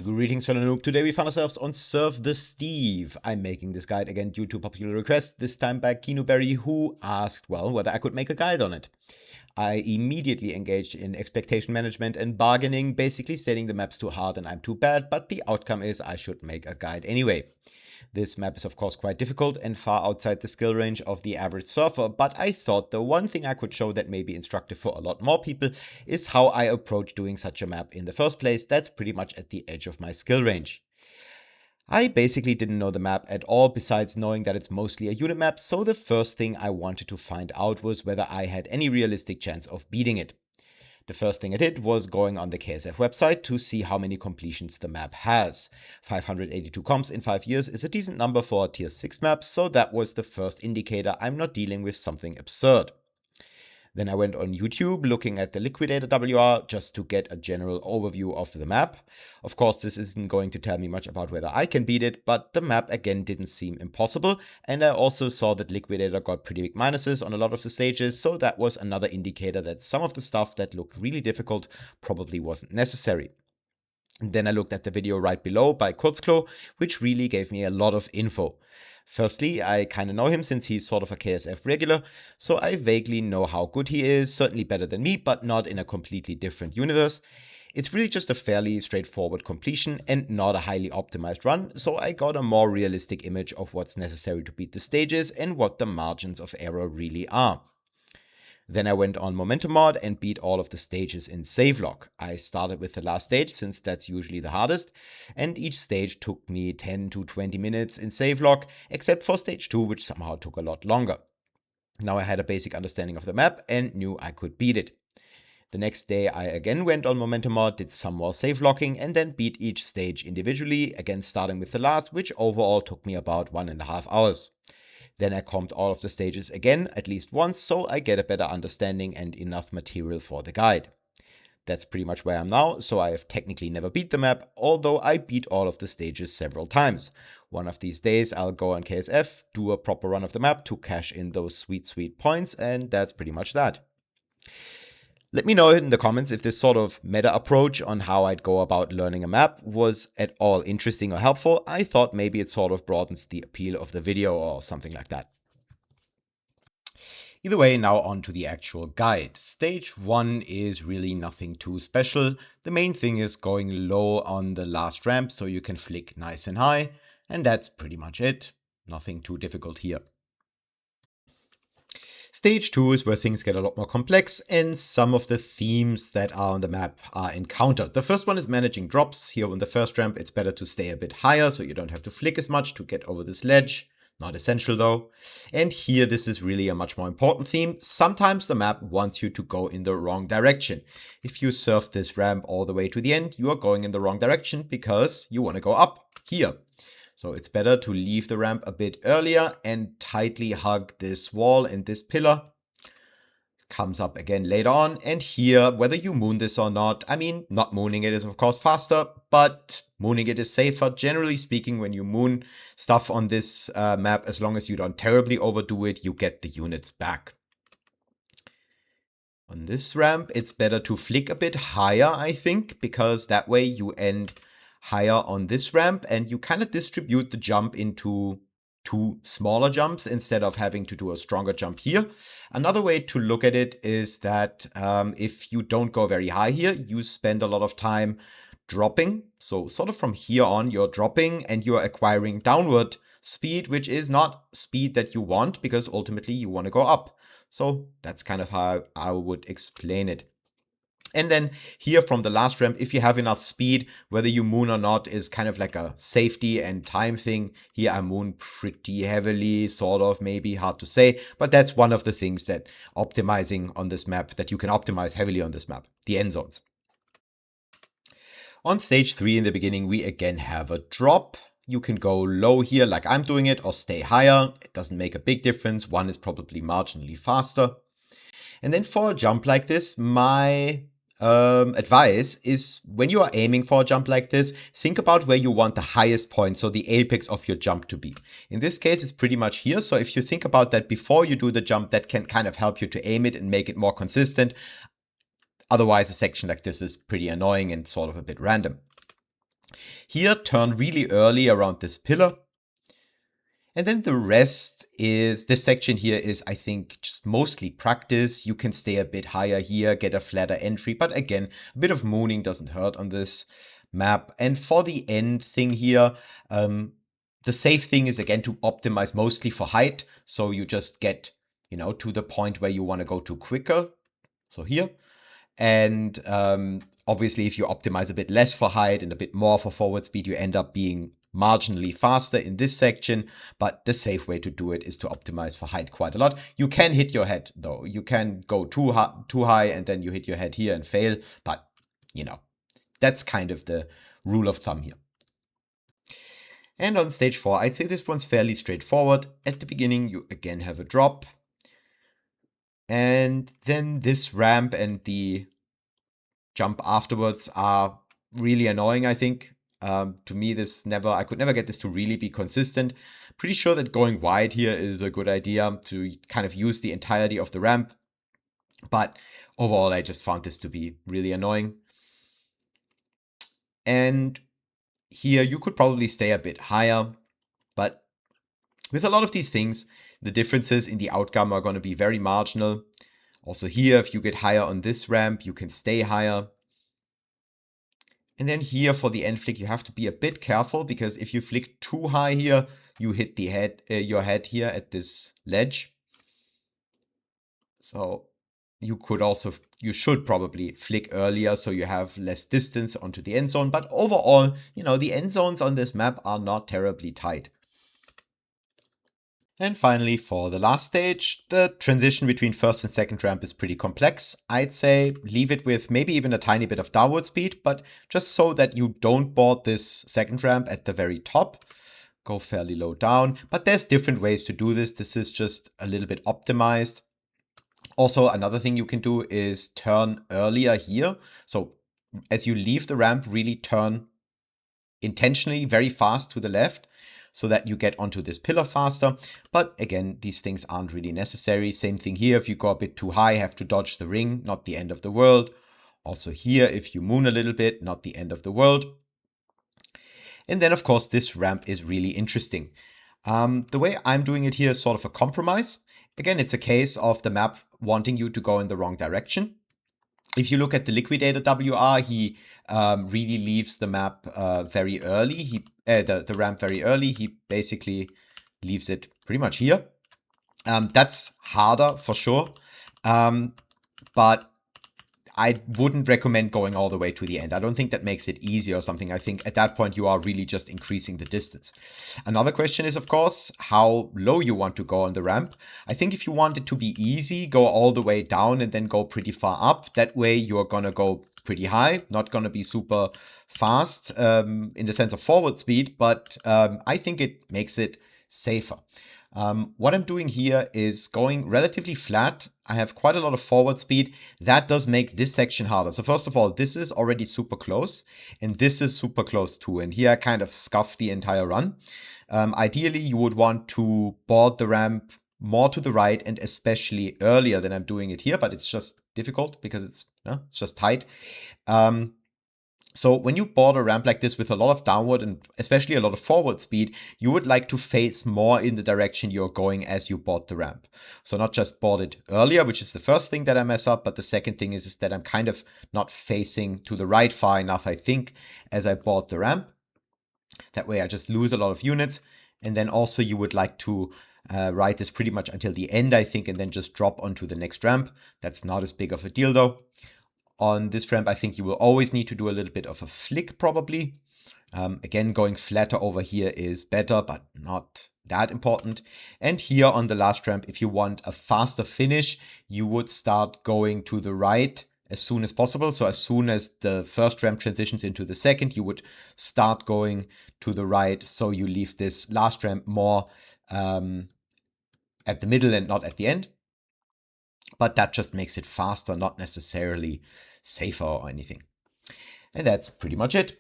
Greetings, fellow Noob. Today we found ourselves on Serve the Steve. I'm making this guide again due to popular request, this time by Kinuberry, who asked, well, whether I could make a guide on it. I immediately engaged in expectation management and bargaining, basically stating the map's too hard and I'm too bad, but the outcome is I should make a guide anyway. This map is of course quite difficult and far outside the skill range of the average surfer, but I thought the one thing I could show that may be instructive for a lot more people is how I approach doing such a map in the first place. That's pretty much at the edge of my skill range. I basically didn't know the map at all besides knowing that it's mostly a unit map, so the first thing I wanted to find out was whether I had any realistic chance of beating it. The first thing I did was going on the KSF website to see how many completions the map has. 582 comps in 5 years is a decent number for a tier 6 map, so that was the first indicator I'm not dealing with something absurd. Then I went on YouTube looking at the Liquidator WR just to get a general overview of the map. Of course, this isn't going to tell me much about whether I can beat it, but the map again didn't seem impossible, and I also saw that Liquidator got pretty big minuses on a lot of the stages, so that was another indicator that some of the stuff that looked really difficult probably wasn't necessary. And then I looked at the video right below by Kurzklo, which really gave me a lot of info. Firstly, I kinda know him since he's sort of a KSF regular, so I vaguely know how good he is, certainly better than me, but not in a completely different universe. It's really just a fairly straightforward completion and not a highly optimized run, so I got a more realistic image of what's necessary to beat the stages and what the margins of error really are. Then I went on Momentum Mod and beat all of the stages in save lock. I started with the last stage since that's usually the hardest, and each stage took me 10 to 20 minutes in save lock, except for stage 2, which somehow took a lot longer. Now I had a basic understanding of the map and knew I could beat it. The next day I again went on Momentum Mod, did some more save locking, and then beat each stage individually, again starting with the last, which overall took me about 1.5 hours. Then I comped all of the stages again, at least once, so I get a better understanding and enough material for the guide. That's pretty much where I am now, so I have technically never beat the map, although I beat all of the stages several times. One of these days I'll go on KSF, do a proper run of the map to cash in those sweet points, and that's pretty much that. Let me know in the comments if this sort of meta approach on how I'd go about learning a map was at all interesting or helpful. I thought maybe it sort of broadens the appeal of the video or something like that. Either way, now on to the actual guide. Stage 1 is really nothing too special. The main thing is going low on the last ramp so you can flick nice and high, and that's pretty much it. Nothing too difficult here. Stage 2 is where things get a lot more complex and some of the themes that are on the map are encountered. The first one is managing drops. Here on the first ramp it's better to stay a bit higher so you don't have to flick as much to get over this ledge. Not essential though. And here this is really a much more important theme. Sometimes the map wants you to go in the wrong direction. If you surf this ramp all the way to the end, you are going in the wrong direction because you want to go up here. So it's better to leave the ramp a bit earlier and tightly hug this wall and this pillar. Comes up again later on, and here, whether you moon this or not, I mean, not mooning it is of course faster, but mooning it is safer. Generally speaking, when you moon stuff on this map, as long as you don't terribly overdo it, you get the units back. On this ramp, it's better to flick a bit higher, I think, because that way you end higher on this ramp and you kind of distribute the jump into 2 smaller jumps instead of having to do a stronger jump here. Another way to look at it is that if you don't go very high here, you spend a lot of time dropping. So sort of from here on, you're dropping and you're acquiring downward speed, which is not speed that you want because ultimately you want to go up. So that's kind of how I would explain it. And then here from the last ramp, if you have enough speed, whether you moon or not is kind of like a safety and time thing. Here I moon pretty heavily, sort of, maybe, hard to say. But that's one of the things that optimizing on this map, that you can optimize heavily on this map, the end zones. On stage 3 in the beginning, we again have a drop. You can go low here like I'm doing it or stay higher. It doesn't make a big difference. One is probably marginally faster. And then for a jump like this, my advice is when you are aiming for a jump like this, think about where you want the highest point, so the apex of your jump to be. In this case, it's pretty much here. So if you think about that before you do the jump, that can kind of help you to aim it and make it more consistent. Otherwise, a section like this is pretty annoying and sort of a bit random. Here, turn really early around this pillar. And then the rest is, this section here is, I think, just mostly practice. You can stay a bit higher here, get a flatter entry. But again, a bit of mooning doesn't hurt on this map. And for the end thing here, the safe thing is, again, to optimize mostly for height. So you just get, to the point where you want to go to quicker. So here. And obviously, if you optimize a bit less for height and a bit more for forward speed, you end up being marginally faster in this section. But the safe way to do it is to optimize for height quite a lot. You can hit your head, though. You can go too high and then you hit your head here and fail. But, that's kind of the rule of thumb here. And on stage 4, I'd say this one's fairly straightforward. At the beginning, you again have a drop. And then this ramp and the jump afterwards are really annoying, I think. To me, I could never get this to really be consistent. Pretty sure that going wide here is a good idea to kind of use the entirety of the ramp. But overall, I just found this to be really annoying. And here you could probably stay a bit higher, but with a lot of these things, the differences in the outcome are going to be very marginal. Also here, if you get higher on this ramp, you can stay higher. And then here for the end flick, you have to be a bit careful, because if you flick too high here, you hit the your head here at this ledge. So you should probably flick earlier so you have less distance onto the end zone. But overall, the end zones on this map are not terribly tight. And finally, for the last stage, the transition between first and second ramp is pretty complex. I'd say leave it with maybe even a tiny bit of downward speed, but just so that you don't board this second ramp at the very top. Go fairly low down, but there's different ways to do this. This is just a little bit optimized. Also, another thing you can do is turn earlier here. So as you leave the ramp, really turn intentionally very fast to the left, so that you get onto this pillar faster. But again, these things aren't really necessary. Same thing here. If you go a bit too high, have to dodge the ring, not the end of the world. Also here, if you moon a little bit, not the end of the world. And then, of course, this ramp is really interesting. The way I'm doing it here is sort of a compromise. Again, it's a case of the map wanting you to go in the wrong direction. If you look at the Liquidator WR, he really leaves the map very early. The ramp very early. He basically leaves it pretty much here. That's harder for sure, but I wouldn't recommend going all the way to the end. I don't think that makes it easy or something. I think at that point you are really just increasing the distance. Another question is, of course, how low you want to go on the ramp. I think if you want it to be easy, go all the way down and then go pretty far up. That way you're gonna go pretty high, not gonna be super fast in the sense of forward speed, but I think it makes it safer. What I'm doing here is going relatively flat. I have quite a lot of forward speed. That does make this section harder. So first of all, this is already super close, and this is super close too. And here I kind of scuff the entire run. Ideally, you would want to board the ramp more to the right and especially earlier than I'm doing it here, but it's just difficult because it's just tight. So when you board a ramp like this with a lot of downward and especially a lot of forward speed, you would like to face more in the direction you're going as you board the ramp. So not just board it earlier, which is the first thing that I mess up, but the second thing is that I'm kind of not facing to the right far enough, I think, as I board the ramp. That way I just lose a lot of units. And then also you would like to ride this pretty much until the end, I think, and then just drop onto the next ramp. That's not as big of a deal though. On this ramp, I think you will always need to do a little bit of a flick probably. Again, going flatter over here is better, but not that important. And here on the last ramp, if you want a faster finish, you would start going to the right as soon as possible. So as soon as the first ramp transitions into the second, you would start going to the right. So you leave this last ramp more at the middle and not at the end. But that just makes it faster, not necessarily safer or anything. And that's pretty much it.